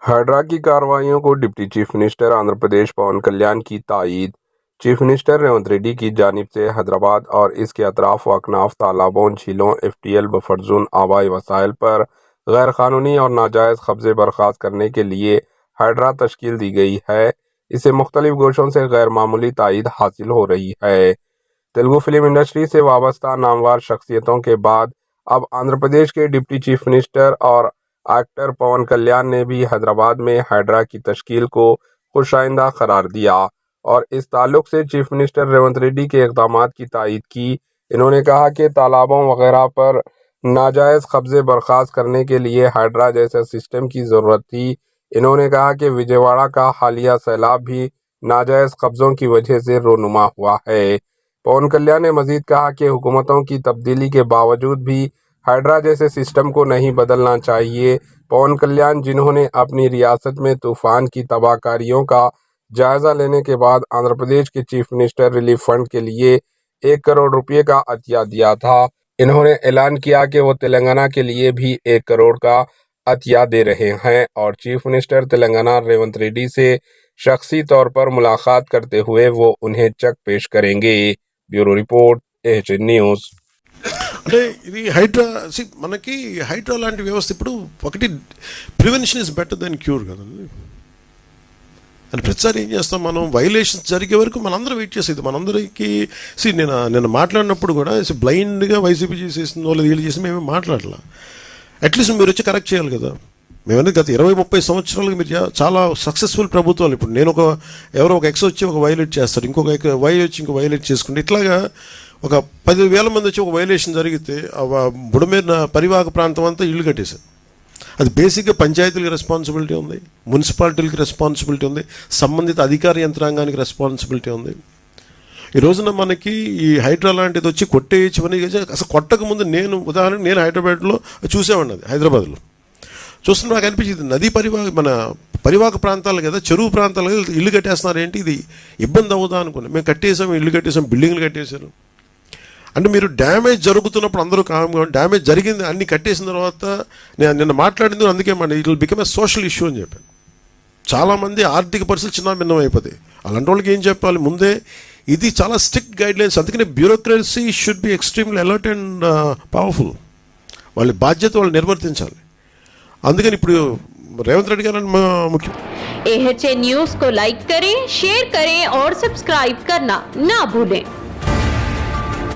Hydra की कार्रवाइयों को deputy chief minister Andhra Pradesh पवन कल्याण की तायीद। चीफ मिनिस्टर रेवंत रेड्डी की जानिब से हैदराबाद और इसके अतराफ व अकनाफ तालाबों, झीलों, एफटीएल बफर जोन आबाई वसाइल पर गैर कानूनी और नाजायज़ कब्जे बर्खास्त करने के लिए हायड्रा तश्कील दी गई है। इसे मुख्तलिफ गोशों से गैर मामूली तायीद हासिल हो रही है। तेलुगु फिल्म इंडस्ट्री से वाबस्ता नामवर शख्सियतों के बाद अब आंध्र प्रदेश के डिप्टी चीफ मिनिस्टर और एक्टर पवन कल्याण ने भी हैदराबाद में हायड्रा की तश्कील को खुशाइंदा करार दिया और इस ताल्लुक से चीफ मिनिस्टर रेवंत रेड्डी के इक़दामात की तायीद की। इन्होंने कहा कि तालाबों वगैरह पर नाजायज़ कब्जे बर्खास्त करने के लिए हायड्रा जैसे सिस्टम की ज़रूरत थी। इन्होंने कहा कि विजयवाड़ा का हालिया सैलाब भी नाजायज़ कब्ज़ों की वजह से रोनुमा हुआ है। पवन कल्याण ने मजीद कहा कि हुकूमतों की तब्दीली के बावजूद भी हायड्रा जैसे सिस्टम को नहीं बदलना चाहिए। पवन कल्याण, जिन्होंने अपनी रियासत में तूफान की तबाहकारियों का जायजा लेने के बाद आंध्र प्रदेश के चीफ मिनिस्टर रिलीफ फंड के लिए 1 करोड़ रुपए का अतिया दिया था, इन्होंने ऐलान किया कि वो तेलंगाना के लिए भी 1 करोड़ का अतिया दे रहे हैं और चीफ मिनिस्टर तेलंगाना रेवंत रेड्डी से शख्सी तौर पर मुलाकात करते हुए वो उन्हें चेक पेश करेंगे। Bureau report, AHN news. అంటే ఇది హైడ్రా మనకి హైడ్రా లాంటి వ్యవస్థ ఇప్పుడు ఒకటి prevention is better than cure కదండి. అని ప్రతిసారి ఏం చేస్తాం, మనం వైలేషన్స్ జరిగే వరకు మనందరం వెయిట్ చేసేది. మనందరికీ నేను మాట్లాడినప్పుడు కూడా బ్లైండ్గా వైసీపీ చేసేసిందో లేదా వీళ్ళు చేసి మేమే మాట్లాడలా. అట్లీస్ట్ మీరు వచ్చి కరెక్ట్ చేయాలి కదా. మేమనేది గత 20-30 సంవత్సరాలుగా మీరు చాలా సక్సెస్ఫుల్ ప్రభుత్వాలు. ఇప్పుడు నేను ఎవరో ఒక ఎక్స్ వచ్చి ఒక వైలేట్ చేస్తాడు, ఇంకొక వై వచ్చి ఇంకో వైలేట్ చేసుకుంటే ఇట్లాగా ఒక 10,000 మంది వచ్చి ఒక వైలేషన్ జరిగితే బుడమేరిన పరివాహక ప్రాంతం అంతా ఇల్లు కట్టేశారు. అది బేసిక్గా పంచాయతీలకు రెస్పాన్సిబిలిటీ ఉంది, మున్సిపాలిటీలకు రెస్పాన్సిబిలిటీ ఉంది, సంబంధిత అధికార యంత్రాంగానికి రెస్పాన్సిబిలిటీ ఉంది. ఈ రోజున మనకి ఈ హైడ్రా లాంటిది వచ్చి కొట్టేయచ్చమని అసలు కొట్టకముందు నేను హైదరాబాద్లో చూసేవాడిని. అది హైదరాబాద్లో చూస్తున్నా నాకు అనిపించింది, నదీ మన పరివాహక ప్రాంతాలు కదా, చెరువు ప్రాంతాలు కదా, ఇల్లు కట్టేస్తున్నారు, ఏంటి ఇది ఇబ్బంది అవుదా అనుకున్నాం. మేము కట్టేసాం, ఇల్లు కట్టేసాం, బిల్డింగ్లు కట్టేశారు. అంటే మీరు డ్యామేజ్ జరుగుతున్నప్పుడు అందరూ కామ్గా, డ్యామేజ్ జరిగింది అన్ని కట్టేసిన తర్వాత నేను నిన్న మాట్లాడింది అందుకే it will become a social issue అని చెప్పాను. చాలామంది ఆర్థిక పరిస్థితులు చిన్న భిన్నం అయిపోతాయి. అలాంటి వాళ్ళకి ఏం చెప్పాలి, ముందే ఇది చాలా స్ట్రిక్ట్ గైడ్లైన్స్. అందుకనే bureaucracy should be extremely alert and powerful. వాళ్ళ బాధ్యత వాళ్ళు నిర్వర్తించాలి. అందుకని ఇప్పుడు रेवंत रेड्डी गारु मुख्य एएचएन न्यूज़ को लाइक करें, शेयर करें और सब्सक्राइब करना ना भूलें।